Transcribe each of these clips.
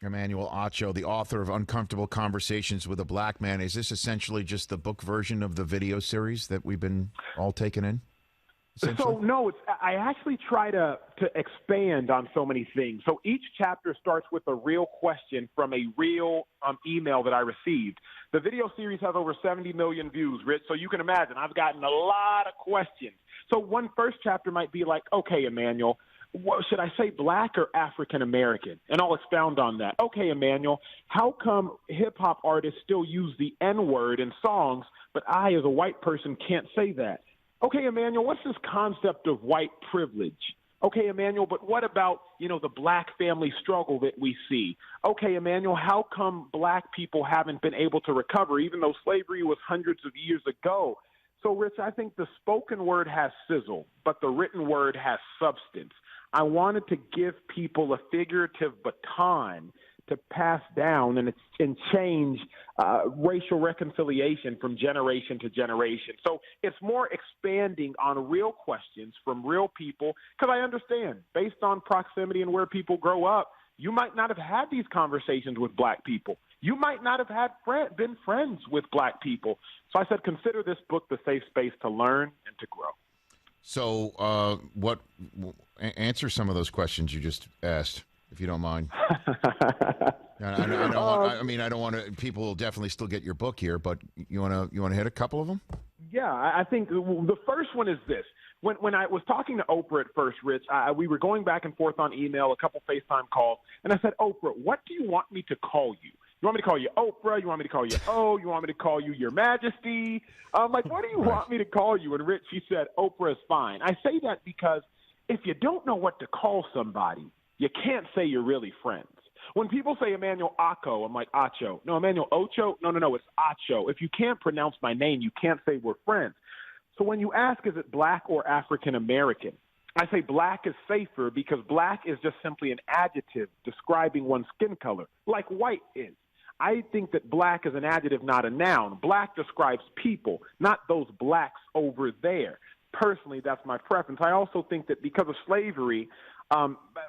Emmanuel Acho, the author of Uncomfortable Conversations with a Black Man. Is this essentially just the book version of the video series that we've been all taken in, essentially? So no, I actually try to expand on so many things. So each chapter starts with a real question from a real email that I received. The video series has over 70 million views, Rich. So you can imagine I've gotten a lot of questions. So one first chapter might be like, okay, Emmanuel, what, should I say black or African American? And I'll expound on that. Okay, Emmanuel, how come hip hop artists still use the N word in songs, but I, as a white person, can't say that? Okay, Emmanuel, what's this concept of white privilege? Okay, Emmanuel, but what about, the black family struggle that we see? Okay, Emmanuel, how come black people haven't been able to recover, even though slavery was hundreds of years ago? So, Rich, I think the spoken word has sizzle, but the written word has substance. I wanted to give people a figurative baton to pass down and change racial reconciliation from generation to generation. So it's more expanding on real questions from real people, because I understand, based on proximity and where people grow up, you might not have had these conversations with black people. You might not have been friends with black people. So I said, consider this book the safe space to learn and to grow. So, answer some of those questions you just asked, if you don't mind. I don't want to. People will definitely still get your book here, but you want to hit a couple of them? Yeah, I think the first one is this. When I was talking to Oprah at first, Rich, we were going back and forth on email, a couple FaceTime calls, and I said, Oprah, what do you want me to call you? You want me to call you Oprah? You want me to call you O? You want me to call you Your Majesty? I'm like, what do you want me to call you? And Rich, she said, Oprah is fine. I say that because if you don't know what to call somebody, you can't say you're really friends. When people say Emmanuel Acho, I'm like, Acho. No, Emmanuel Ocho? No, it's Acho. If you can't pronounce my name, you can't say we're friends. So when you ask, is it black or African American? I say black is safer because black is just simply an adjective describing one's skin color, like white is. I think that black is an adjective, not a noun. Black describes people, not those blacks over there. Personally, that's my preference. I also think that because of slavery,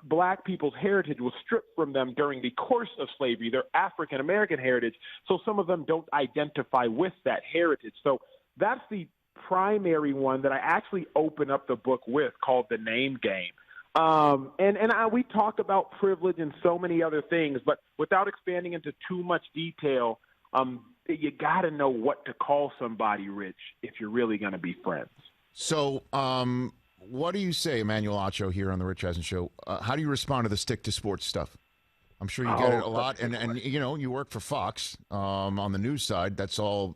black people's heritage was stripped from them during the course of slavery, their African American heritage. So some of them don't identify with that heritage. So that's the primary one that I actually open up the book with, called The Name Game. We talk about privilege and so many other things, but without expanding into too much detail, you got to know what to call somebody, Rich, if you're really going to be friends. So, what do you say, Emmanuel Acho, here on the Rich Eisen Show? How do you respond to the stick to sports stuff? I'm sure you get it a lot, and you work for Fox on the news side. That's all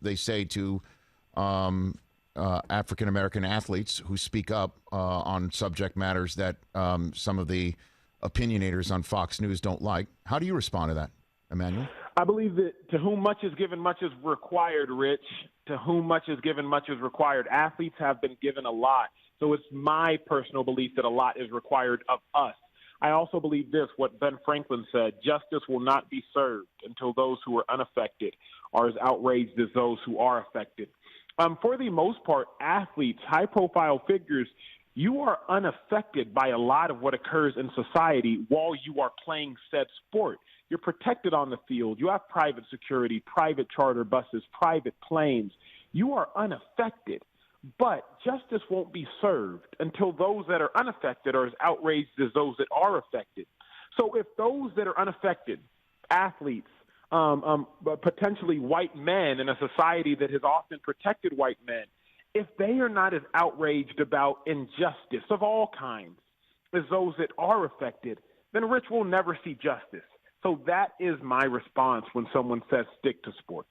they say to African American athletes who speak up on subject matters that some of the opinionators on Fox News don't like. How do you respond to that, Emmanuel? I believe that to whom much is given, much is required, Rich. To whom much is given, much is required. Athletes have been given a lot. So it's my personal belief that a lot is required of us. I also believe this, what Ben Franklin said: justice will not be served until those who are unaffected are as outraged as those who are affected. For the most part, athletes, high-profile figures, you are unaffected by a lot of what occurs in society while you are playing said sport. You're protected on the field. You have private security, private charter buses, private planes. You are unaffected. But justice won't be served until those that are unaffected are as outraged as those that are affected. So if those that are unaffected, athletes, potentially white men in a society that has often protected white men, if they are not as outraged about injustice of all kinds as those that are affected, then Rich will never see justice. So that is my response when someone says stick to sports.